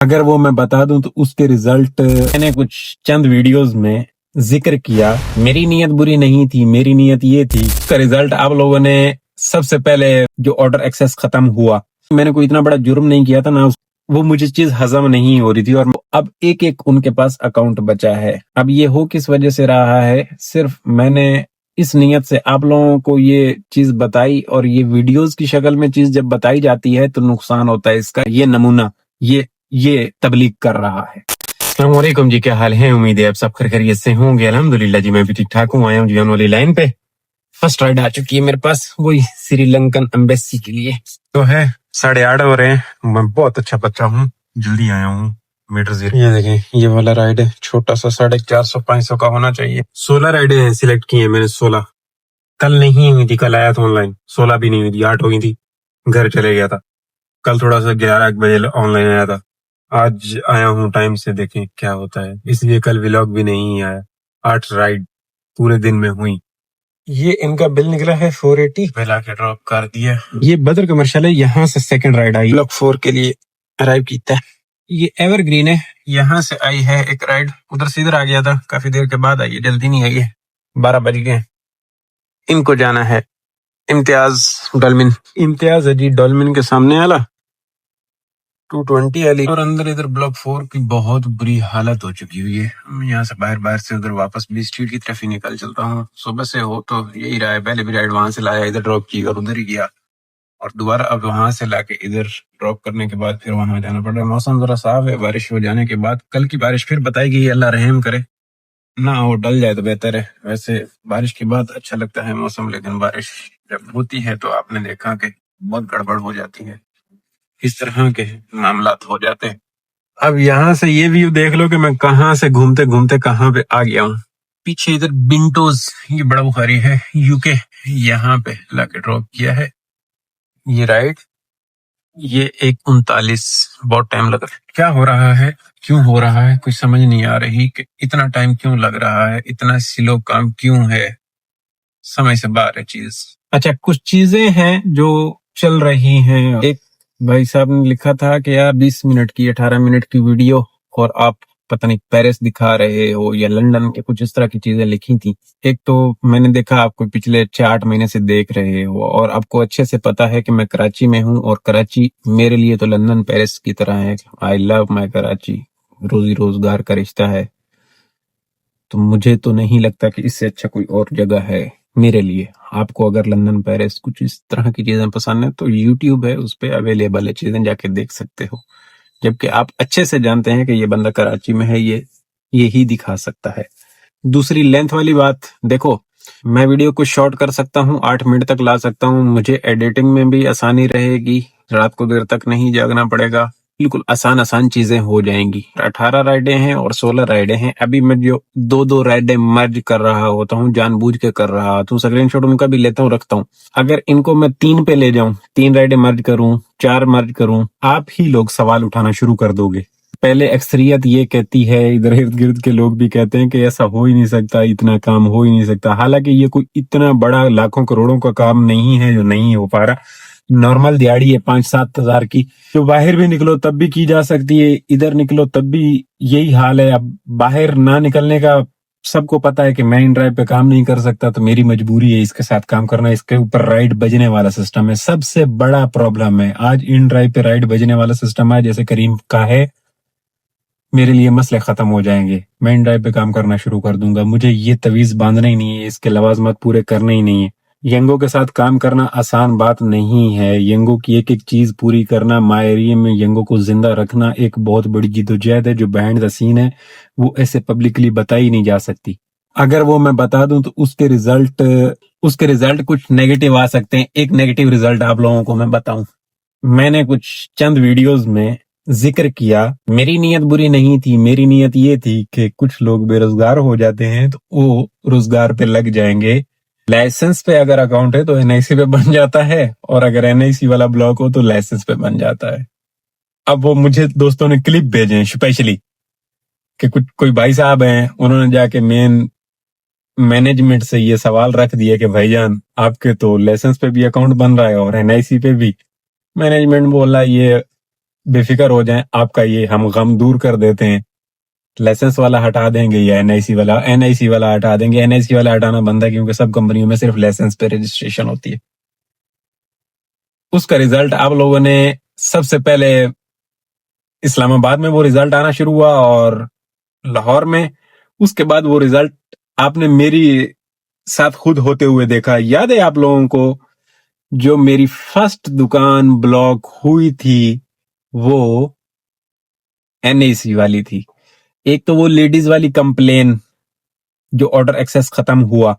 اگر وہ میں بتا دوں تو اس کے ریزلٹ میں نے کچھ چند ویڈیوز میں ذکر کیا. میری نیت بری نہیں تھی، میری نیت یہ تھی. اس کا ریزلٹ آپ لوگوں نے سب سے پہلے جو آرڈر ایکسس ختم ہوا، میں نے کوئی اتنا بڑا جرم نہیں کیا تھا، نہ وہ مجھے چیز ہضم نہیں ہو رہی تھی، اور اب ایک ایک ان کے پاس اکاؤنٹ بچا ہے. اب یہ ہو کس وجہ سے رہا ہے؟ صرف میں نے اس نیت سے آپ لوگوں کو یہ چیز بتائی، اور یہ ویڈیوز کی شکل میں چیز جب بتائی جاتی ہے تو نقصان ہوتا ہے اس کا. یہ نمونہ یہ تبلیغ کر رہا ہے. السلام علیکم جی، کیا حال ہے؟ امید ہے آپ سب خیریت سے ہوں گے. الحمدللہ جی میں بھی ٹھیک ٹھاک ہوں. آیا ہوں جی آن والی لائن پہ. فرسٹ رائڈ آ چکی ہے میرے پاس، وہی سری لنکن ایمبیسی کے لیے. تو ہے 8:30 ہو رہے ہیں. میں بہت اچھا بچہ ہوں، جلدی آیا ہوں. میٹر زیرو یہ دیکھیں، یہ والا رائڈ ہے چھوٹا سا، 450-500 کا ہونا چاہیے. 16 رائڈیں سلیکٹ کی ہیں میں نے. 16 کل نہیں ہوئی تھی، کل آیا تھا آن لائن. 16 بھی نہیں ہوئی تھی، 8 ہو گئی تھی، گھر چلے گیا تھا. کل تھوڑا سا 11 بجے آن لائن آیا تھا. آج آیا ہوں ٹائم سے، دیکھیں کیا ہوتا ہے. اس لیے کل ولاگ بھی نہیں آیا. 8 رائڈ پورے دن میں ہوئی. یہ ان کا بل نکلا ہے 480، بل آ کے ڈراپ کر دیا. یہ بدر کمرشل ہے، یہاں سے سیکنڈ رائڈ آئی، بلاک 4 کے لیے ارائیو کیتا ہے. یہ ایور گرین ہے، یہاں سے آئی ہے ایک رائڈ. ادھر سے ادھر آ گیا تھا، کافی دیر کے بعد آئی ہے، جلدی نہیں آئی ہے. 12 بج گئے. ان کو جانا ہے امتیاز ڈولمن. امتیاز ہے جی ڈولمن کے سامنے والا 220 والی. اور اندر ادھر بلاک 4 کی بہت بری حالت ہو چکی ہوئی ہے. یہاں سے باہر سے ادھر واپس بھی اسٹریٹ کی طرف ہی نکل چلتا ہوں. صبح سے ہو تو یہی رہا ہے. پہلے بھی رائڈ وہاں سے لایا، ادھر ڈراپ کی اور ادھر ہی گیا، اور دوبارہ اب وہاں سے لا کے ادھر ڈراپ کرنے کے بعد پھر وہاں جانا پڑ رہا ہے. موسم ذرا صاف ہے، بارش ہو جانے کے بعد. کل کی بارش پھر بتائی گئی، اللہ رحم کرے نہ وہ ڈل جائے تو بہتر ہے. ویسے بارش کے بعد اچھا لگتا ہے موسم، لیکن بارش جب ہوتی ہے تو آپ نے دیکھا کہ بہت گڑبڑ ہو جاتی ہے، اس طرح کے معاملات ہو جاتے ہیں. اب یہاں سے یہ ویو دیکھ لو کہ میں کہاں سے گھومتے گھومتے کہاں پہ آ گیا ہوں. پیچھے ادھر بنٹوز، یہ بڑا بخاری ہے یو کے، یہاں پہ لا کے ڈراپ کیا ہے. یہ رائٹ، یہ 1:39. بہت ٹائم لگ رہا ہے. کیا ہو رہا ہے، کیوں ہو رہا ہے، کچھ سمجھ نہیں آ رہی کہ اتنا ٹائم کیوں لگ رہا ہے، اتنا سلو کام کیوں ہے، سمجھ سے باہر ہے چیز. اچھا، کچھ چیزیں ہیں جو چل رہی ہیں. ایک بھائی صاحب نے لکھا تھا کہ یار 20 منٹ کی 18 منٹ کی ویڈیو اور آپ پتہ نہیں پیرس دکھا رہے ہو یا لنڈن کے، کچھ اس طرح کی چیزیں لکھی تھی. ایک تو میں نے دیکھا آپ کو پچھلے 6-8 مہینے سے دیکھ رہے ہو، اور آپ کو اچھے سے پتا ہے کہ میں کراچی میں ہوں، اور کراچی میرے لیے تو لندن پیرس کی طرح ہے. آئی لو مائی کراچی. روزی روزگار کا رشتہ ہے، تو مجھے تو نہیں لگتا کہ اس سے اچھا کوئی اور جگہ ہے میرے لیے. آپ کو اگر لندن پیرس کچھ اس طرح کی چیزیں پسند ہیں تو یوٹیوب ہے، اس پہ اویلیبل ہے، چیزیں جا کے دیکھ سکتے ہو. جبکہ آپ اچھے سے جانتے ہیں کہ یہ بندہ کراچی میں ہے، یہی دکھا سکتا ہے. دوسری لینتھ والی بات دیکھو، میں ویڈیو کو شارٹ کر سکتا ہوں، 8 منٹ تک لا سکتا ہوں. مجھے ایڈیٹنگ میں بھی آسانی رہے گی، رات کو دیر تک نہیں جاگنا پڑے گا. بالکل آسان چیزیں ہو جائیں گی. 18 رائڈیں ہیں اور 16 رائڈیں ہیں. ابھی میں جو 2 رائڈیں مرج کر رہا ہوتا ہوں، جان بوجھ کے کر رہا ہوتا ہوں. اسکرین شاٹ ان کا بھی لیتا ہوں، رکھتا ہوں. اگر ان کو میں 3 پہ لے جاؤں، 3 رائڈیں مرج کروں، 4 مرج کروں، آپ ہی لوگ سوال اٹھانا شروع کر دو گے. پہلے اکثریت یہ کہتی ہے، ادھر ارد گرد کے لوگ بھی کہتے ہیں کہ ایسا ہو ہی نہیں سکتا، اتنا کام ہو ہی نہیں سکتا. حالانکہ یہ کوئی اتنا بڑا لاکھوں کروڑوں کا کام نہیں ہے جو نہیں ہو پا رہا. نارمل دیہڑی ہے 5-7 ہزار کی، جو باہر بھی نکلو تب بھی کی جا سکتی ہے، ادھر نکلو تب بھی یہی حال ہے. اب باہر نہ نکلنے کا سب کو پتا ہے کہ میں ان ڈرائیو پہ کام نہیں کر سکتا، تو میری مجبوری ہے اس کے ساتھ کام کرنا. اس کے اوپر رائڈ بجنے والا سسٹم ہے، سب سے بڑا پرابلم ہے آج ان ڈرائیو پہ رائڈ بجنے والا سسٹم ہے. جیسے کریم کا ہے، میرے لیے مسئلے ختم ہو جائیں گے، میں ان ڈرائیو پہ کام کرنا شروع کر دوں گا. مجھے یہ تویز باندھنا ہی نہیں ہے، اس کے لوازمات پورے کرنے ہی نہیں ہے. ینگو کے ساتھ کام کرنا آسان بات نہیں ہے. ینگو کی ایک ایک چیز پوری کرنا، ماہرین میں ینگو کو زندہ رکھنا ایک بہت بڑی جدوجہد ہے جو بہائنڈ دا سین ہے، وہ ایسے پبلکلی بتائی نہیں جا سکتی. اگر وہ میں بتا دوں تو اس کے ریزلٹ کچھ نیگیٹو آ سکتے ہیں. ایک نیگیٹو ریزلٹ آپ لوگوں کو میں بتاؤں. میں نے کچھ چند ویڈیوز میں ذکر کیا، میری نیت بری نہیں تھی، میری نیت یہ تھی کہ کچھ لوگ بے روزگار ہو جاتے ہیں تو وہ روزگار پہ لگ جائیں گے. لائسنس پہ اگر اکاؤنٹ ہے تو این آئی سی پہ بن جاتا ہے، اور اگر این آئی سی والا بلاک ہو تو لائسنس پہ بن جاتا ہے. اب وہ مجھے دوستوں نے کلپ بھیجے اسپیشلی کہ کوئی بھائی صاحب ہیں، انہوں نے جا کے مینجمنٹ سے یہ سوال رکھ دیا کہ بھائی جان آپ کے تو لائسنس پہ بھی اکاؤنٹ بن رہا ہے اور این آئی سی پہ بھی. مینجمنٹ بولا یہ بے فکر ہو جائیں، آپ کا یہ ہم غم دور کر دیتے ہیں، لائسنس والا ہٹا دیں گے یا این آئی سی والا ہٹا دیں گے۔ این آئی سی والا ہٹانا بنتا ہے کیونکہ سب کمپنیوں میں صرف لائسنس پہ رجسٹریشن ہوتی ہے۔ اس کا ریزلٹ آپ لوگوں نے سب سے پہلے اسلام آباد میں وہ ریزلٹ آنا شروع ہوا اور لاہور میں، اس کے بعد وہ ریزلٹ آپ نے میری ساتھ خود ہوتے ہوئے دیکھا۔ یاد ہے آپ لوگوں کو جو میری فرسٹ دکان بلاک ہوئی تھی وہ این آئی سی والی تھی۔ ایک تو وہ لیڈیز والی کمپلین جو آرڈر ایکسس ختم ہوا،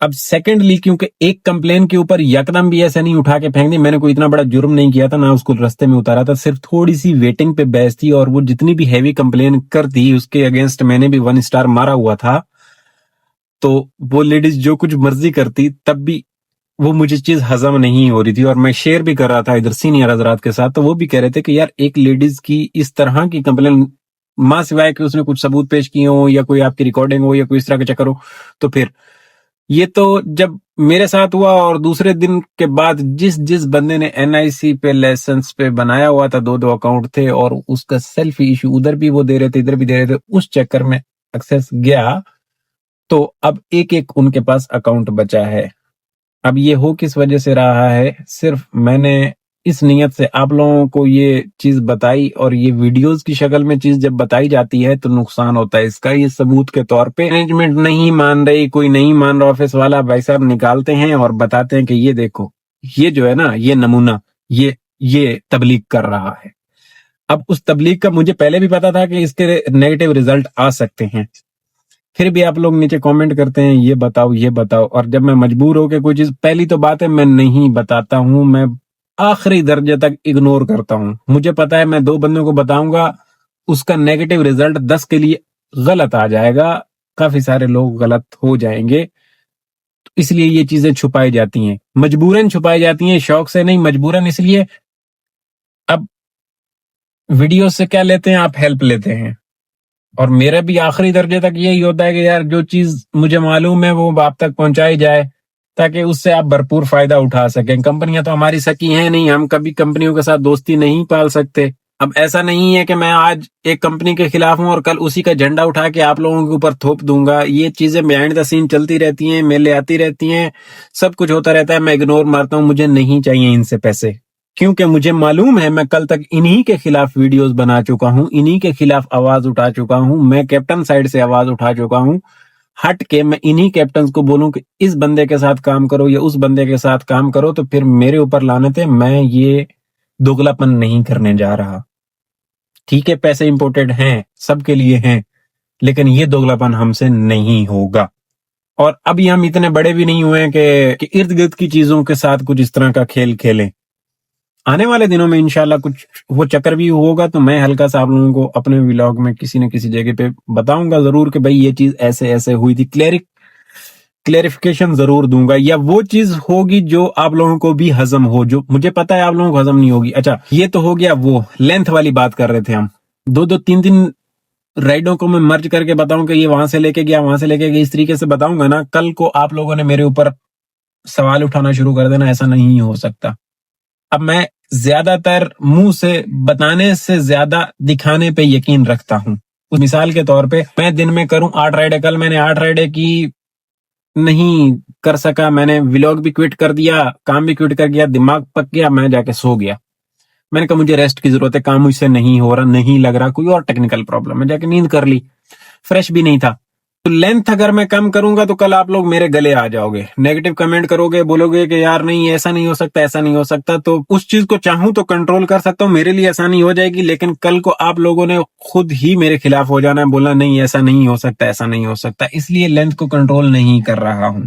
اب سیکنڈلی کیونکہ ایک کمپلین کے اوپر یکدم بھی ایسے نہیں اٹھا کے پھینک دی، میں نے کوئی اتنا بڑا جرم نہیں کیا تھا، نہ اس کو رستے میں اتارا تھا، صرف تھوڑی سی ویٹنگ پہ بحث تھی، اور وہ جتنی بھی ہیوی کمپلین کرتی اس کے اگینسٹ میں نے بھی 1 اسٹار مارا ہوا تھا۔ تو وہ لیڈیز جو کچھ مرضی کرتی تب بھی وہ مجھے چیز ہضم نہیں ہو رہی تھی، اور میں شیئر بھی کر رہا تھا ادھر سینئر حضرات کے ساتھ، تو وہ بھی کہہ رہے تھے کہ یار ایک لیڈیز کی اس طرح کی کمپلین، ماں سوائے کہ اس نے کچھ ثبوت پیش کیے ہوں یا کوئی آپ کی ریکارڈنگ ہو یا کوئی اس طرح کا چکر ہو، تو پھر یہ تو جب میرے ساتھ ہوا، اور دوسرے دن کے بعد جس بندے نے این آئی سی پہ لائسنس پہ بنایا ہوا تھا، 2 اکاؤنٹ تھے اور اس کا سیلفی ایشو ادھر بھی وہ دے رہے تھے ادھر بھی دے رہے تھے، اس چکر میں ایکسس گیا، تو اب ایک ان کے پاس اکاؤنٹ بچا ہے۔ اب یہ ہو کس وجہ سے رہا ہے، صرف میں نے اس نیت سے آپ لوگوں کو یہ چیز بتائی، اور یہ ویڈیوز کی شکل میں چیز جب بتائی جاتی ہے تو نقصان ہوتا ہے اس کا، یہ ثبوت کے طور پہ مینجمنٹ نہیں مان رہی، کوئی نہیں مان رہا، آفس والا بھائی صاحب نکالتے ہیں اور بتاتے ہیں کہ یہ دیکھو، یہ جو ہے نا، یہ نمونہ، یہ تبلیغ کر رہا ہے۔ اب اس تبلیغ کا مجھے پہلے بھی پتا تھا کہ اس کے نیگیٹو ریزلٹ آ سکتے ہیں، پھر بھی آپ لوگ نیچے کامنٹ کرتے ہیں یہ بتاؤ، اور جب میں مجبور ہو کے کوئی چیز، پہلی تو بات ہے میں نہیں بتاتا ہوں، میں آخری درجے تک اگنور کرتا ہوں۔ مجھے پتا ہے میں 2 بندوں کو بتاؤں گا، اس کا نیگیٹو ریزلٹ 10 کے لیے غلط آ جائے گا، کافی سارے لوگ غلط ہو جائیں گے، تو اس لیے یہ چیزیں چھپائی جاتی ہیں، مجبوراً چھپائی جاتی ہیں، شوق سے نہیں، مجبوراً اس لیے۔ اب ویڈیو سے کیا لیتے ہیں آپ؟ ہیلپ لیتے ہیں، اور میرا بھی آخری درجے تک یہی ہوتا ہے کہ یار جو چیز مجھے معلوم ہے وہ آپ تک پہنچائی جائے تاکہ اس سے آپ بھرپور فائدہ اٹھا سکیں۔ کمپنیاں تو ہماری سکی ہیں نہیں، ہم کبھی کمپنیوں کے ساتھ دوستی نہیں پال سکتے۔ اب ایسا نہیں ہے کہ میں آج ایک کمپنی کے خلاف ہوں اور کل اسی کا جھنڈا اٹھا کے آپ لوگوں کے اوپر تھوپ دوں گا، یہ چیزیں بیہائنڈ دا سین چلتی رہتی ہیں، میلے آتی رہتی ہیں، سب کچھ ہوتا رہتا ہے، میں اگنور مارتا ہوں، مجھے نہیں چاہیے ان سے پیسے، کیونکہ مجھے معلوم ہے میں کل تک انہی کے خلاف ویڈیوز بنا چکا ہوں، انہی کے خلاف آواز اٹھا چکا ہوں، میں کیپٹن سائیڈ سے آواز اٹھا چکا ہوں، ہٹ کے میں انہی کیپٹنز کو بولوں کہ اس بندے کے ساتھ کام کرو یا اس بندے کے ساتھ کام کرو تو پھر میرے اوپر لعنت ہے، میں یہ دوگلاپن نہیں کرنے جا رہا۔ ٹھیک ہے پیسے امپورٹنٹ ہیں، سب کے لیے ہیں، لیکن یہ دوگلاپن ہم سے نہیں ہوگا، اور ابھی ہم اتنے بڑے بھی نہیں ہوئے ہیں کہ ارد گرد کی چیزوں کے ساتھ کچھ اس طرح کا کھیل کھیلیں۔ آنے والے دنوں میں انشاءاللہ کچھ وہ چکر بھی ہوگا تو میں ہلکا سا آپ لوگوں کو اپنے ولاگ میں کسی نہ کسی جگہ پہ بتاؤں گا ضرور کہ بھئی یہ چیز ایسے ایسے ہوئی تھی، کلیریفیکیشن ضرور دوں گا، یا وہ چیز ہوگی جو آپ لوگوں کو بھی ہضم ہو، جو مجھے پتا ہے آپ لوگوں کو ہضم نہیں ہوگی۔ اچھا یہ تو ہو گیا، وہ لینتھ والی بات کر رہے تھے ہم، 2-3 رائڈوں کو میں مرج کر کے بتاؤں کہ یہ وہاں سے لے کے گیا وہاں سے لے کے گیا، اس طریقے سے بتاؤں گا نا، کل کو آپ لوگوں نے میرے اوپر سوال اٹھانا شروع کر دینا، ایسا نہیں ہو سکتا۔ اب میں زیادہ تر منہ سے بتانے سے زیادہ دکھانے پہ یقین رکھتا ہوں۔ مثال کے طور پہ میں دن میں کروں 8 رائڈیں، کل میں نے 8 رائڈیں کی، نہیں کر سکا، میں نے ولاگ بھی کوئٹ کر دیا، کام بھی کوئٹ کر گیا، دماغ پک گیا، میں جا کے سو گیا، میں نے کہا مجھے ریسٹ کی ضرورت ہے، کام مجھ سے نہیں ہو رہا، نہیں لگ رہا، کوئی اور ٹیکنیکل پرابلم، میں جا کے نیند کر لی، فریش بھی نہیں تھا۔ تو لینتھ اگر میں کم کروں گا تو کل آپ لوگ میرے گلے آ جاؤ گے، نیگیٹو کمنٹ کرو گے، بولو گے کہ یار نہیں ایسا نہیں ہو سکتا، ایسا نہیں ہو سکتا، تو اس چیز کو چاہوں تو کنٹرول کر سکتا ہوں، میرے لیے آسانی ہو جائے گی، لیکن کل کو آپ لوگوں نے خود ہی میرے خلاف ہو جانا ہے، بولنا نہیں ایسا نہیں ہو سکتا، ایسا نہیں ہو سکتا، اس لیے لینتھ کو کنٹرول نہیں کر رہا ہوں۔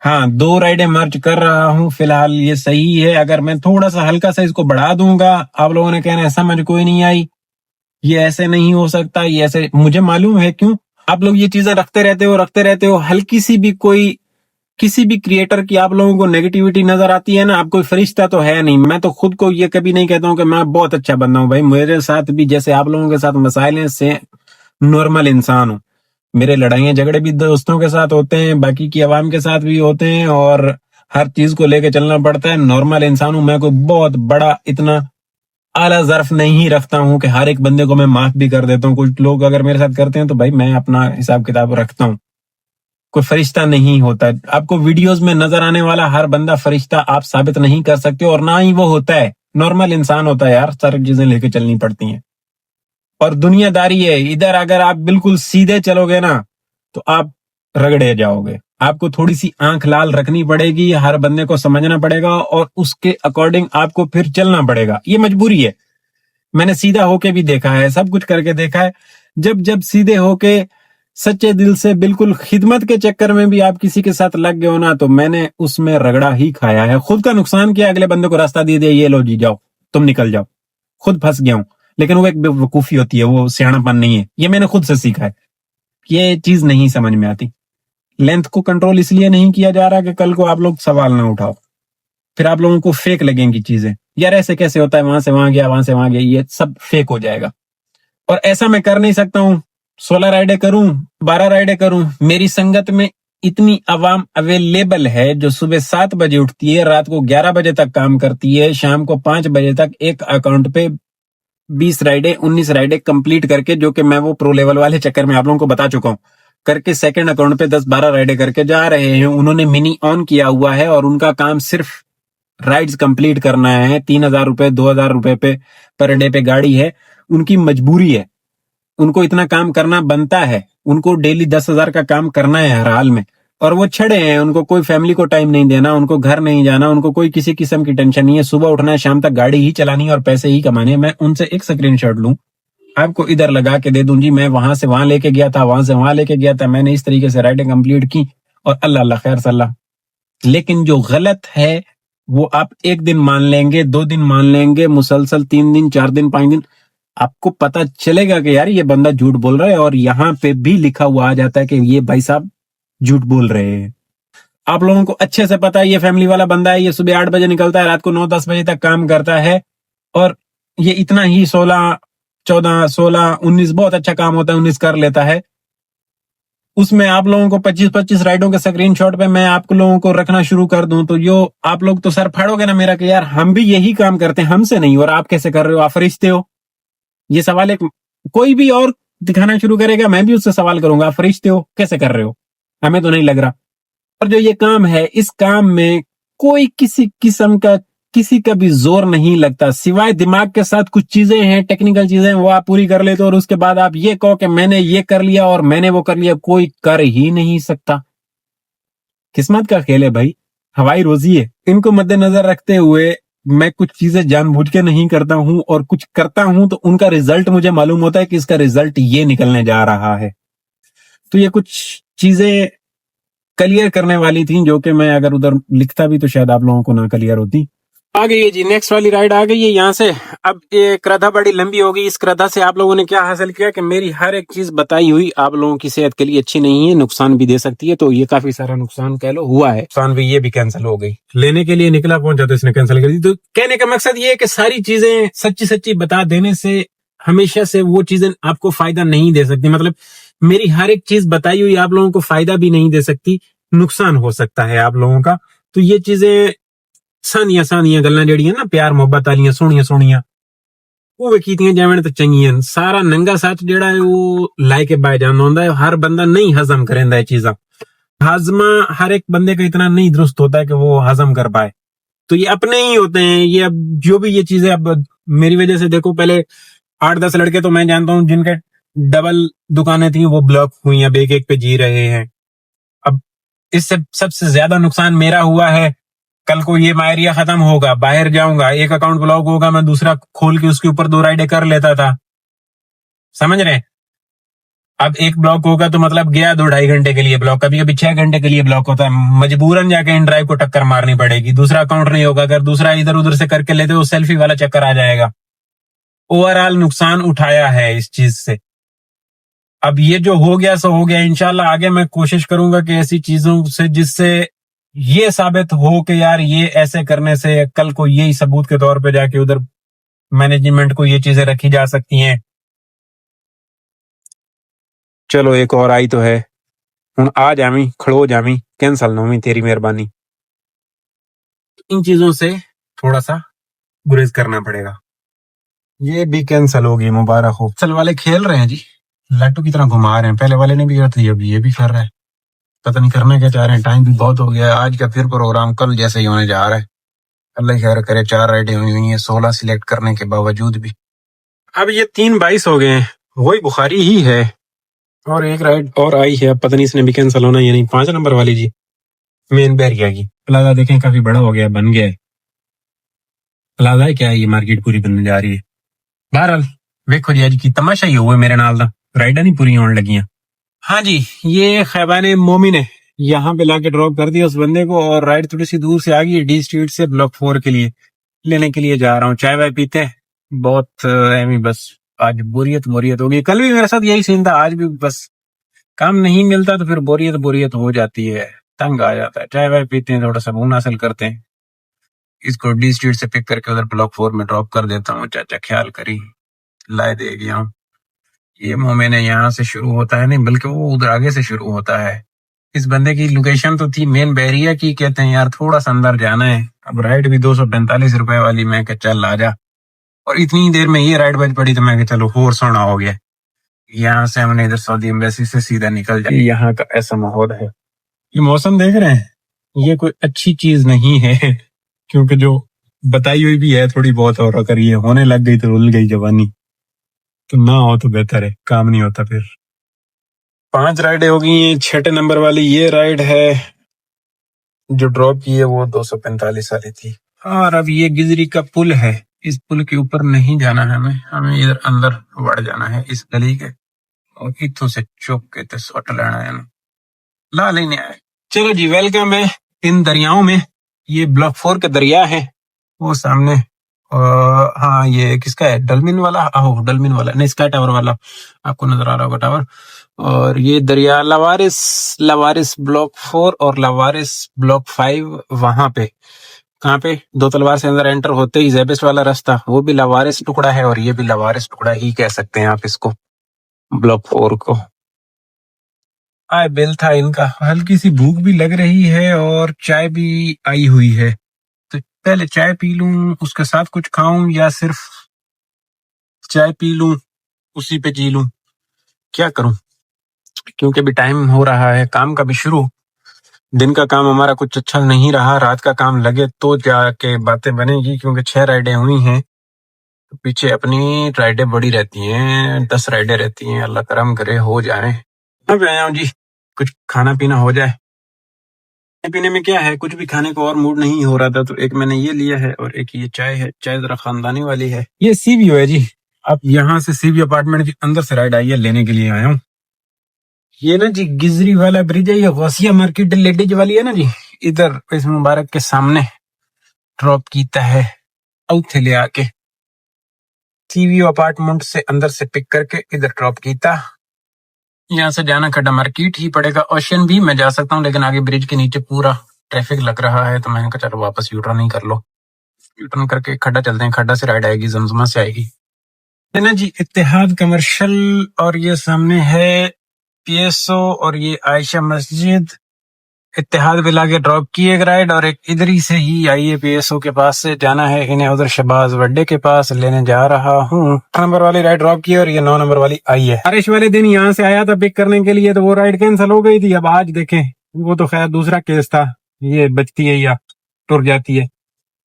ہاں 2 رائڈیں مرج کر رہا ہوں فی الحال، یہ صحیح ہے، اگر میں تھوڑا سا ہلکا سا اس کو بڑھا دوں گا آپ لوگوں نے کہنا ہے سمجھ کوئی نہیں آئی، یہ ایسے نہیں ہو سکتا، یہ ایسے، مجھے معلوم ہے کیوں آپ لوگ یہ چیزیں رکھتے رہتے ہو، ہلکی سی بھی کوئی کسی بھی کریٹر کی آپ لوگوں کو نیگیٹیوٹی نظر آتی ہے نا، آپ کوئی فرشتہ تو ہے نہیں، میں تو خود کو یہ کبھی نہیں کہتا ہوں کہ میں بہت اچھا بندہ ہوں، بھائی میرے ساتھ بھی جیسے آپ لوگوں کے ساتھ مسائل ہیں سے نارمل انسان ہوں، میرے لڑائیاں جھگڑے بھی دوستوں کے ساتھ ہوتے ہیں، باقی کی عوام کے ساتھ بھی ہوتے ہیں، اور ہر چیز کو لے کے چلنا پڑتا ہے، نارمل انسان ہوں میں، کوئی بہت بڑا اتنا اعلیٰ ظرف نہیں رکھتا ہوں کہ ہر ایک بندے کو میں معاف بھی کر دیتا ہوں. کچھ لوگ اگر میرے ساتھ کرتے ہیں تو بھائی میں اپنا حساب کتاب رکھتا ہوں. کوئی فرشتہ نہیں ہوتا. آپ کو ویڈیوز میں نظر آنے والا ہر بندہ فرشتہ آپ ثابت نہیں کر سکتے, اور نہ ہی وہ ہوتا ہے. نارمل انسان ہوتا ہے یار, ساری چیزیں لے کے چلنی پڑتی ہیں. اور دنیا داری ہے ادھر, اگر آپ بالکل سیدھے چلو گے نا تو آپ رگڑے جاؤ گے. آپ کو تھوڑی سی آنکھ لال رکھنی پڑے گی, ہر بندے کو سمجھنا پڑے گا, اور اس کے اکارڈنگ آپ کو پھر چلنا پڑے گا. یہ مجبوری ہے. میں نے سیدھا ہو کے بھی دیکھا ہے, سب کچھ کر کے دیکھا ہے. جب سیدھے ہو کے سچے دل سے بالکل خدمت کے چکر میں بھی آپ کسی کے ساتھ لگ گئے ہو نا, تو میں نے اس میں رگڑا ہی کھایا ہے. خود کا نقصان کیا, اگلے بندے کو راستہ دے دیا, یہ لو جی جاؤ تم نکل جاؤ, خود پھنس گیا ہوں. لیکن وہ ایک بے وقوفی ہوتی ہے, وہ سیاڑا پن نہیں ہے. یہ میں نے خود سے سیکھا ہے. یہ چیز نہیں سمجھ میں آتی. لینتھ کو کنٹرول اس لیے نہیں کیا جا رہا کہ کل کو آپ لوگ سوال نہ اٹھاؤ, پھر آپ لوگوں کو فیک لگیں گی چیزیں. یار ایسے کیسے ہوتا ہے, وہاں سے وہاں گیا, وہاں سے وہاں گیا, یہ سب فیک ہو جائے گا. اور ایسا میں کر نہیں سکتا ہوں. 16 رائڈیں کروں, 12 رائڈیں کروں, میری سنگت میں اتنی عوام اویلیبل ہے جو صبح 7 بجے اٹھتی ہے, رات کو 11 بجے تک کام کرتی ہے, شام کو 5 بجے تک ایک اکاؤنٹ پہ 20 رائڈیں 19 رائڈیں کمپلیٹ کر کے, جو کہ میں وہ پرو لیول والے چکر میں آپ لوگوں کو بتا چکا ہوں, کر کے سیکنڈ اکاؤنٹ پہ 10-12 رائڈیں کر کے جا رہے ہیں. انہوں نے منی آن کیا ہوا ہے اور ان کا کام صرف رائڈز کمپلیٹ کرنا ہے. 3,000 روپے 2,000 روپے پہ پر ڈے پہ گاڑی ہے. ان کی مجبوری ہے, ان کو اتنا کام کرنا بنتا ہے. ان کو ڈیلی 10,000 کا کام کرنا ہے ہر حال میں, اور وہ چھڑے ہیں. ان کو کوئی فیملی کو ٹائم نہیں دینا, ان کو گھر نہیں جانا, ان کو کوئی کسی قسم کی ٹینشن نہیں ہے. صبح اٹھنا ہے, شام تک گاڑی ہی چلانی ہے اور پیسے ہی کمانے ہیں. میں ان سے ایک اسکرین شاٹ لوں, آپ کو ادھر لگا کے دے دوں, جی میں وہاں سے وہاں لے کے گیا تھا, وہاں سے وہاں لے کے گیا تھا, میں نے اس طریقے سے رائڈیں کمپلیٹ کی, اور اللہ اللہ خیر صلاح. لیکن جو غلط ہے وہ آپ ایک دن مان لیں گے, 2 دن مان لیں گے, مسلسل 3 دن 4 دن 5 دن, آپ کو پتا چلے گا کہ یار یہ بندہ جھوٹ بول رہا ہے. اور یہاں پہ بھی لکھا ہوا آ جاتا ہے کہ یہ بھائی صاحب جھوٹ بول رہے ہیں. آپ لوگوں کو اچھے سے پتا ہے یہ فیملی والا بندہ ہے, یہ صبح 8 بجے نکلتا ہے, رات کو 9-10 بجے تک کام کرتا ہے, اور یہ اتنا ہی 16 14 16 19 بہت اچھا کام ہوتا ہے, 19 کر لیتا ہے. اس میں آپ لوگوں کو 25 رائڈوں کے اسکرین شاٹ پہ میں آپ لوگوں کو رکھنا شروع کر دوں تو جو آپ لوگ تو سر پھاڑو گے نا میرا کہ یار ہم بھی یہی کام کرتے ہیں, ہم سے نہیں, اور آپ کیسے کر رہے ہو, آپ فرشتے ہو. یہ سوال ایک کوئی بھی اور دکھانا شروع کرے گا, میں بھی اس سے سوال کروں گا, آپ فرشتے ہو کیسے کر رہے ہو, ہمیں تو نہیں لگ رہا. اور جو یہ کام ہے, اس کام میں کوئی کسی قسم کا کسی کا بھی زور نہیں لگتا, سوائے دماغ کے ساتھ کچھ چیزیں ہیں, ٹیکنیکل چیزیں, وہ آپ پوری کر لیتے, اور اس کے بعد آپ یہ کہو کہ میں نے یہ کر لیا اور میں نے وہ کر لیا. کوئی کر ہی نہیں سکتا. قسمت کا کھیل ہے بھائی, ہوائی روزی ہے. ان کو مد نظر رکھتے ہوئے میں کچھ چیزیں جان بوجھ کے نہیں کرتا ہوں, اور کچھ کرتا ہوں تو ان کا ریزلٹ مجھے معلوم ہوتا ہے کہ اس کا ریزلٹ یہ نکلنے جا رہا ہے. تو یہ کچھ چیزیں کلیئر کرنے والی تھیں جو کہ میں اگر ادھر لکھتا بھی تو شاید آپ لوگوں کو نہ کلیئر ہوتی. آ گئی ہے جی نیکسٹ والی رائڈ آ گئی ہے یہاں سے. اب یہ کردا بڑی لمبی ہوگی, اس کردا سے آپ لوگوں نے کیا حاصل کیا کہ میری ہر ایک چیز بتائی ہوئی آپ لوگوں کی صحت کے لیے اچھی نہیں ہے, نقصان بھی دے سکتی ہے. تو یہ کافی سارا نقصان کہہ لو ہوا ہے, نقصان بھی, یہ بھی کینسل ہو گئی. لینے کے لیے نکلا پہنچا تو اس نے کینسل کر دی. تو کہنے کا مقصد یہ ہے کہ ساری چیزیں سچی سچی بتا دینے سے ہمیشہ سے وہ چیزیں آپ کو فائدہ نہیں دے سکتی. مطلب میری ہر ایک چیز بتائی ہوئی آپ لوگوں کو فائدہ بھی نہیں دے سکتی, نقصان ہو سکتا ہے آپ لوگوں کا. تو یہ چیزیں سانیاں گلاں جڑیاں نا پیار محبت والیاں سونیاں وہ کیتیاں جاویں تو چنگیاں. سارا ننگا سچ جڑا ہے وہ لائے کے بائے جانا ہوندا ہے. ہر بندہ نہیں ہضم کریندا ہے چیزاں, ہاضمہ ہر ایک بندے کا اتنا نہیں درست ہوتا ہے کہ وہ ہضم کر پائے. تو یہ اپنے ہی ہوتے ہیں یہ. اب جو بھی یہ چیزیں اب میری وجہ سے دیکھو, پہلے 8-10 لڑکے تو میں جانتا ہوں جن کے ڈبل دکانیں تھیں وہ بلاک ہوئی, اب ایک پہ جی رہے ہیں. اب اس سے سب سے زیادہ نقصان میرا ہوا ہے. کل کو یہ مائریا ختم ہوگا, باہر جاؤں گا, ایک اکاؤنٹ بلاک ہوگا, میں دوسرا کھول کے اس کے اوپر 2 رائڈیں کر لیتا تھا, سمجھ رہے. اب ایک بلاک ہوگا تو مطلب گیا 2-2.5 گھنٹے کے لیے بلاک, کبھی کبھی 6 گھنٹے کے لیے بلاک ہوتا ہے, مجبوراً جا کے ان ڈرائیو کو ٹکر مارنی پڑے گی. دوسرا اکاؤنٹ نہیں ہوگا, اگر دوسرا ادھر ادھر سے کر کے لیتے وہ سیلفی والا چکر آ جائے گا. اوور آل نقصان اٹھایا ہے اس چیز سے. اب یہ جو ہو گیا سو ہو گیا, انشاءاللہ آگے میں کوشش کروں گا کہ ایسی چیزوں سے جس سے یہ ثابت ہو کہ یار یہ ایسے کرنے سے کل کو یہی ثبوت کے طور پہ جا کے ادھر مینجمنٹ کو یہ چیزیں رکھی جا سکتی ہیں. چلو ایک اور آئی تو ہے, ہوں آ جاویں کھڑو جاویں, کینسل نہ ہوئی, تیری مہربانی. ان چیزوں سے تھوڑا سا گریز کرنا پڑے گا. یہ بھی کینسل ہوگی، مبارک ہو۔ چل والے کھیل رہے ہیں جی، لٹو کی طرح گھما رہے ہیں، پہلے والے نے بھی کیا تھا، اب یہ بھی کر رہا ہے، پتہ نہیں کرنا کیا چاہ رہے ہیں۔ ٹائم بھی بہت ہو گیا ہے، آج کا پھر پروگرام کل جیسے ہی ہونے جا رہا ہے۔ اللہ خیر کرے، 4 رائڈیں ہوئی ہوئی ہیں 16 سلیکٹ کرنے کے باوجود بھی۔ اب یہ 3:22 ہو گئے ہیں، وہی بخاری ہی ہے، اور ایک رائڈ اور آئی ہے، اب پتہ نہیں اس نے بھی کینسل ہونا یا نہیں۔ 5 نمبر والی جی، مین بیریا کی پلازا دیکھیں کافی بڑا ہو گیا، بن گیا ہے پلازا ہے، کیا ہے یہ مارکیٹ پوری بننے جا رہی ہے۔ بہرحال ویکھو جی، اج کی تماشا ہی ہوئے میرے نال دا، رائڈاں نہیں پوری ہون لگیاں۔ ہاں جی، یہ خیبان مومن ہے، یہاں پہ لا کے ڈراپ کر دیا اس بندے کو، اور رائڈ تھوڑی سی دور سے آ گئی ہے، ڈی اسٹریٹ سے بلاک 4 کے لیے لینے کے لیے جا رہا ہوں۔ چائے وائے پیتے ہیں، بہت ایویں بس آج بوریت ہوگی۔ کل بھی میرے ساتھ یہی سین تھا، آج بھی بس کام نہیں ملتا تو پھر بوریت ہو جاتی ہے، تنگ آ جاتا ہے۔ چائے وائے پیتے ہیں، تھوڑا سکون حاصل کرتے ہیں۔ اس کو ڈی اسٹریٹ سے پک کر کے ادھر بلاک 4 میں ڈراپ کر دیتا ہوں، چاچا خیال کری لائے دے گیا ہوں۔ یہ مومن ہے، یہاں سے شروع ہوتا ہے، نہیں بلکہ وہ ادھر آگے سے شروع ہوتا ہے۔ اس بندے کی لوکیشن تو تھی مین بیریا کی، کہتے ہیں یار تھوڑا سا اندر جانا ہے، اب رائڈ بھی 245 روپے والی، میں کہ چل آ جا، اور اتنی دیر میں یہ رائڈ بج پڑی تو میں کہ چلو اور سونا ہو گیا۔ یہاں سے ہم نے ادھر سعودی ایمبیسی سے سیدھا نکل جائے۔ یہاں کا ایسا ماحول ہے، یہ موسم دیکھ رہے ہیں، یہ کوئی اچھی چیز نہیں ہے، کیونکہ جو بتائی ہوئی بھی ہے تھوڑی بہت، اور اگر یہ ہونے لگ گئی تو رول گئی جوانی، تو نہ ہو تو بہتر ہے، کام نہیں ہوتا پھر۔ 5 رائڈیں ہو گئی ہیں، 6 نمبر والی یہ رائڈ ہے جو ڈراپ کی ہے، وہ 245 والی تھی۔ اور اب یہ گزری کا پل ہے، اس پل کے اوپر نہیں جانا ہے، ہمیں ادھر اندر وڑ جانا ہے اس گلی کے، اور اتھوں سے چوک کے تے سوٹ لینا ہے، لا لینے آئے۔ چلو جی، ویلکم ہے ان دریاؤں میں۔ یہ بلاک 4 کے دریا ہے، وہ سامنے ہاں یہ کس کا ہے، ڈلمن والا، ڈلمن والا نہیں، اسکائی ٹاور والا آپ کو نظر آ رہا ہوگا ٹاور۔ اور یہ دریا لاوارس بلاک 4 اور لاوارس بلاک 5، وہاں پہ کہاں پہ 2 تلوار سے اندر انٹر ہوتے ہی زیبس والا راستہ، وہ بھی لاوارس ٹکڑا ہے، اور یہ بھی لاوارس ٹکڑا ہی کہہ سکتے ہیں آپ اس کو، بلاک 4 کو۔ آئے بل تھا ان کا، ہلکی سی بھوک بھی لگ رہی ہے، اور چائے بھی آئی ہوئی ہے، تو پہلے چائے پی لوں اس کے ساتھ کچھ کھاؤں، یا صرف چائے پی لوں اسی پہ جی لوں، کیا کروں، کیونکہ بھی ٹائم ہو رہا ہے کام کا بھی شروع۔ دن کا کام ہمارا کچھ اچھا نہیں رہا، رات کا کام لگے تو جا کے باتیں بنے گی، کیونکہ 6 رائڈیں ہوئی ہیں، پیچھے اپنی رائڈیں بڑی رہتی ہیں، 10 رائڈیں رہتی ہیں، اللہ کرم کرے ہو جائیں۔ اب آیا ہوں جی، کچھ کھانا پینا ہو جائے۔ کھانے پینے میں کیا ہے، کچھ بھی کھانے کو اور موڈ نہیں ہو رہا تھا، تو ایک میں نے یہ لیا ہے، اور ایک یہ چائے ہے، چائے ذرا خاندانی والی ہے۔ یہ سی ویو ہے جی، اب یہاں سے سی ویو اپارٹمنٹ کے اندر سے رائڈ آئی ہے، لینے کے لیے آیا ہوں۔ یہ نا جی گزری والا برج ہے، یہ غوثیہ مارکیٹ لیڈیج والی ہے نا جی، ادھر اس مبارک کے سامنے ڈراپ کیتا ہے، اوتھے لے آ کے سی ویو اپارٹمنٹ سے اندر سے پک کر کے ادھر ڈراپ کیتا۔ یہاں سے جانا کھڈا مارکیٹ ہی پڑے گا، اوشین بھی میں جا سکتا ہوں، لیکن آگے برج کے نیچے پورا ٹریفک لگ رہا ہے، تو میں نے کہا چلو واپس یو ٹرن ہی کر لو، یو ٹرن کر کے کھڈا چلتے ہیں، کھڈا سے رائڈ آئے گی، زمزمہ سے آئے گی، ہے نا جی، اتحاد کمرشل، اور یہ سامنے ہے پی ایس او، اور یہ عائشہ مسجد۔ اتحاد بھی لا کے ڈراپ کی ایک رائڈ، اور ایک ادھر ہی سے ہی آئی ہے، پی ایس او کے پاس سے جانا ہے انہیں، ادھر شہباز وڈے کے پاس لینے جا رہا ہوں۔ 8 نمبر والی رائڈ ڈراپ کی، اور یہ 9 نمبر والی آئی ہے۔ بارش والے دن یہاں سے آیا تھا پک کرنے کے لیے، تو وہ رائڈ کینسل ہو گئی تھی، اب آج دیکھیں، وہ تو خیر دوسرا کیس تھا، یہ بچتی ہے یا ٹر جاتی ہے،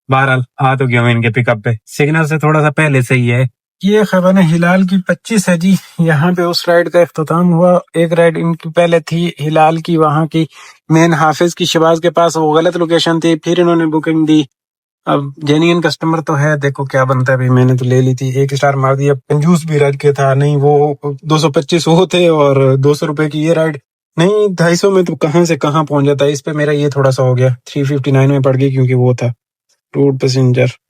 بہرحال آ تو گیا ہوں ان کے پک اپ پہ، سگنل سے تھوڑا سا پہلے سے ہی ہے۔ یہ خیبر ہلال کی 25 ہے جی، یہاں پہ اس رائڈ کا اختتام ہوا۔ ایک رائڈ ان کی پہلے تھی ہلال کی، وہاں کی مین حافظ کی شباز کے پاس، وہ غلط لوکیشن تھی، پھر انہوں نے بکنگ دی۔ اب جینین کسٹمر تو ہے، دیکھو کیا بنتا ہے، میں نے تو لے لی تھی، 1 اسٹار مار دیا، کنجوس بھی رج کے تھا، نہیں وہ 225 وہ تھے، اور 200 روپے کی یہ رائڈ، نہیں 250 میں تو کہاں سے کہاں پہنچ جاتا ہے، اس پہ میرا یہ تھوڑا سا ہو گیا، 359 میں پڑ گئی، کیونکہ وہ تھا روڈ پیسنجر۔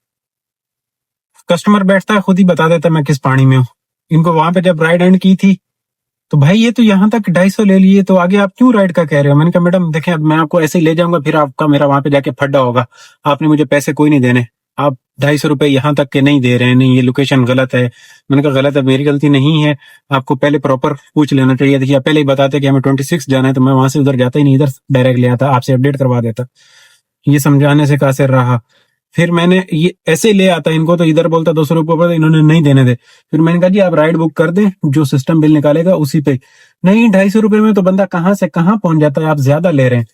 کسٹمر بیٹھتا ہے خود ہی بتا دیتا میں کس پانی میں ہوں۔ ان کو وہاں پہ جب رائڈ اینڈ کی تھی تو بھائی یہ تو یہاں تک 250 لے لیے، تو آگے آپ کیوں رائڈ کا کہہ رہے ہو؟ میں نے کہا میڈم دیکھیں، اب میں آپ کو ایسے ہی لے جاؤں گا، پھر آپ کا میرا وہاں پہ جا کے پھڈا ہوگا، آپ نے مجھے پیسے کوئی نہیں دینے، آپ 250 روپے یہاں تک کے نہیں دے رہے ہیں، نہیں یہ لوکیشن غلط ہے۔ میں نے کہا غلط ہے، میری غلطی نہیں ہے، آپ کو پہلے پراپر پوچھ لینا چاہیے، دیکھیے آپ پہلے ہی بتاتے کہ ہمیں 26 جانا ہے، تو میں وہاں سے ادھر جاتا ہی نہیں، ادھر ڈائریکٹ لے آتا، آپ سے اپڈیٹ کروا دیتا۔ یہ سمجھانے سے قاصر رہا، پھر میں نے یہ ایسے لے آتا ان کو تو ادھر بولتا 200 روپے پر، انہوں نے نہیں دینے دے. پھر میں نے کہا جی آپ رائڈ بک کر دیں، جو سسٹم بل نکالے گا اسی پہ. نہیں 250 روپے میں تو بندہ کہاں سے کہاں پہنچ جاتا ہے، آپ زیادہ لے رہے ہیں.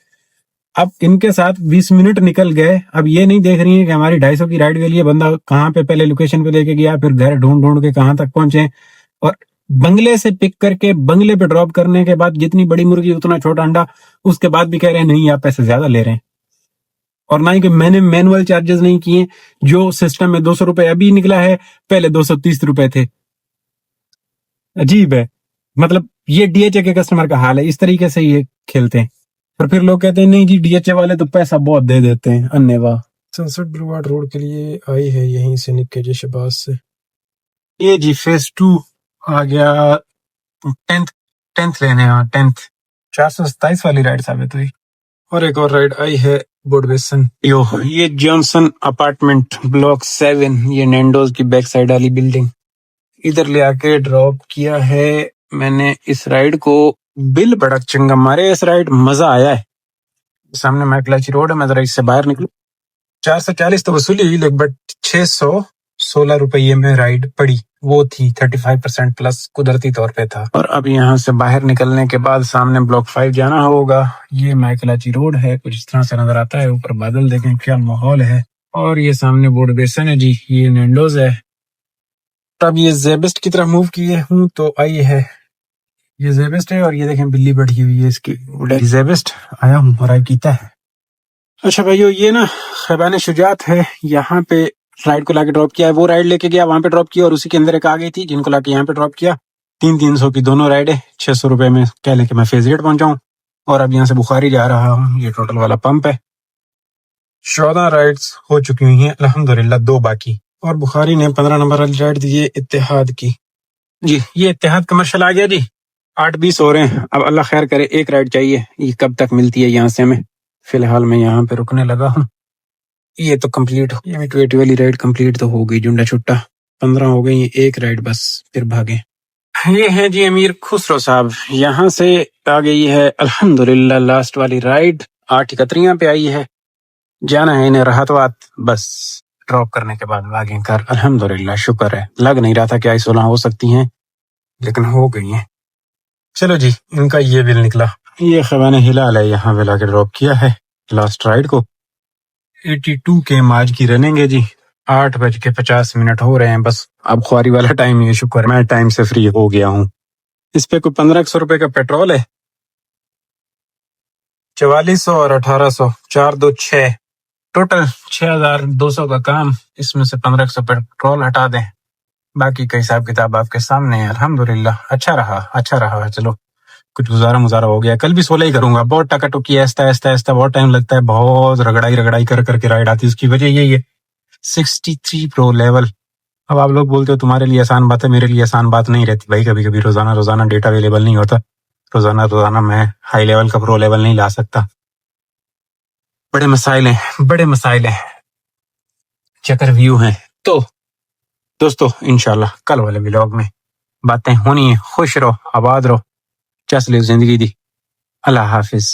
اب ان کے ساتھ 20 منٹ نکل گئے. اب یہ نہیں دیکھ رہی ہیں کہ ہماری 250 کی رائڈ کے لیے بندہ کہاں پہ پہلے لوکیشن پہ لے کے گیا، پھر گھر ڈھونڈ ڈھونڈ کے کہاں تک پہنچے، اور بنگلے سے پک کر کے بنگلے پہ ڈراپ کرنے کے بعد جتنی بڑی مرغی اتنا چھوٹا انڈا، اس کے بعد بھی کہہ رہے ہیں نہیں آپ پیسے زیادہ لے رہے ہیں. اور نہ ہی کہ میں نے مینول چارجز نہیں کیے. جو سسٹم میں 200 روپے ابھی نکلا ہے، پہلے 230 روپے تھے. عجیب ہے. مطلب یہ ڈی ایچ اے کے کسٹمر کا حال ہے، اس طریقے سے یہ کھیلتے ہیں. اور پھر لوگ کہتے ہیں نہیں جی ڈی ایچ اے والے تو پیسہ بہت دے دیتے ہیں. انے واہ. سنسٹ بلوارڈ روڈ کے لیے آئی ہے یہیں سے نکے جی شہباز سے. یہ جی فیز 2 آ گیا. 10th لینے 10th 427 والی رائڈ ثابت ہوئی. اور ایک اور رائڈ آئی ہے بوڈ بیسن. یہ جانسن اپارٹمنٹ بلاک 7، یہ نینڈوز کی بیک سائڈ والی بلڈنگ. ادھر لے آ کے ڈراپ کیا ہے میں نے اس رائڈ کو. بل بڑا چنگا مارے اس رائڈ، مزہ آیا ہے. سامنے میکلاچی روڈ ہے، میں ذرا اس سے باہر نکلوں. 440 تو وصولی ہوئی، لیکن بٹ 616 روپیے میں رائڈ پڑی. وہ تھی 35% پلس قدرتی طور پہ تھا. اور اب یہاں سے باہر نکلنے کے بعد سامنے بلاک 5 جانا ہوگا. یہ میکلاچی روڈ ہے، کچھ اس طرح سے نظر آتا ہے. اوپر بادل دیکھیں کیا ماحول ہے. اور یہ سامنے بورڈ بیسن ہے جی، یہ نینڈوز ہے. اب یہ زیبسٹ کی طرف موو کیے ہوں تو آئی ہے. یہ زیبسٹ ہے اور یہ دیکھیں بلی بیٹھی ہوئی ہے اس کی. زیبسٹ آیا ہوں اور آئی کیتا ہے. اچھا بھائیو، یہ نا خیبان شجاعت ہے. یہاں پہ رائڈ کو لا کے ڈراپ کیا ہے. وہ رائڈ لے کے گیا وہاں پہ ڈراپ کیا، اور اسی کے اندر ایک آ گئی تھی جن کو لا کے یہاں پہ ڈراپ کیا. 300 کی دونوں رائڈیں 600 روپے میں کہہ لیں کہ میں فیز 8 پہنچا ہوں. اور اب یہاں سے بخاری جا رہا ہوں. یہ ٹوٹل والا پمپ ہے. 14 رائڈز ہو چکی ہوئی ہیں الحمدللہ، 2 باقی. اور بخاری نے 15 نمبر والی رائڈ دی ہے اتحاد کی. جی یہ اتحاد کمرشل آ گیا جی. 8:20 ہو رہے ہیں. اب اللہ خیر کرے، ایک رائڈ چاہیے. یہ کب تک ملتی ہے یہاں سے ہمیں؟ فی الحال میں یہاں پہ رکنے لگا ہوں. یہ تو کمپلیٹ، یہ 280 والی رائڈ کمپلیٹ تو ہو گئی. جنڈا چھٹا 15 ہو گئی. ایک رائڈ بس پھر بھاگے. یہ ہے جی امیر خسرو صاحب. یہاں سے آ گئی ہے الحمدللہ لاسٹ والی رائڈ. 8 اکتریاں پہ آئی ہے. جانا ہے انہیں راحت وات، بس ڈراپ کرنے کے بعد بھاگیں کر. الحمدللہ شکر ہے. لگ نہیں رہا تھا کہ 16 ہو سکتی ہیں، لیکن ہو گئی ہیں. چلو جی، ان کا یہ بل نکلا. یہ خیبان ہلال ہے، یہاں پہ لا کے ڈراپ کیا ہے لاسٹ رائڈ کو. 82 کے آج کی رننگ ہے جی. 8:50 ہو رہے ہیں. بس اب خواری والا ٹائم یہ شکر میں ٹائم سے فری ہو گیا ہوں. اس پہ کوئی 1500 روپے کا پیٹرول ہے. 4400 اور 1800، 4 2 6، ٹوٹل 6200 کا کام. اس میں سے 1500 پیٹرول ہٹا دیں، باقی کا حساب کتاب آپ کے سامنے ہے. الحمدللہ اچھا رہا. چلو کچھ گزارا ہو گیا. کل بھی 16 ہی کروں گا. بہت ٹکا ٹکی ایستا بہت ٹائم لگتا ہے. بہت رگڑائی کر کے رائڈ آتی ہے. اس کی وجہ یہی ہے 63 پرو لیول. اب آپ لوگ بولتے ہو تمہارے لیے آسان بات ہے، میرے لیے آسان بات نہیں رہتی بھائی. کبھی کبھی روزانہ ڈیٹا اویلیبل نہیں ہوتا. روزانہ میں ہائی لیول کا پرو لیول نہیں لا سکتا. بڑے مسائل ہیں، چکر ویو ہیں. تو دوستو انشاءاللہ کل والے ولاگ میں باتیں ہونی ہیں. خوش رہو، آباد رہو، چس لے زندگی دی. اللہ حافظ.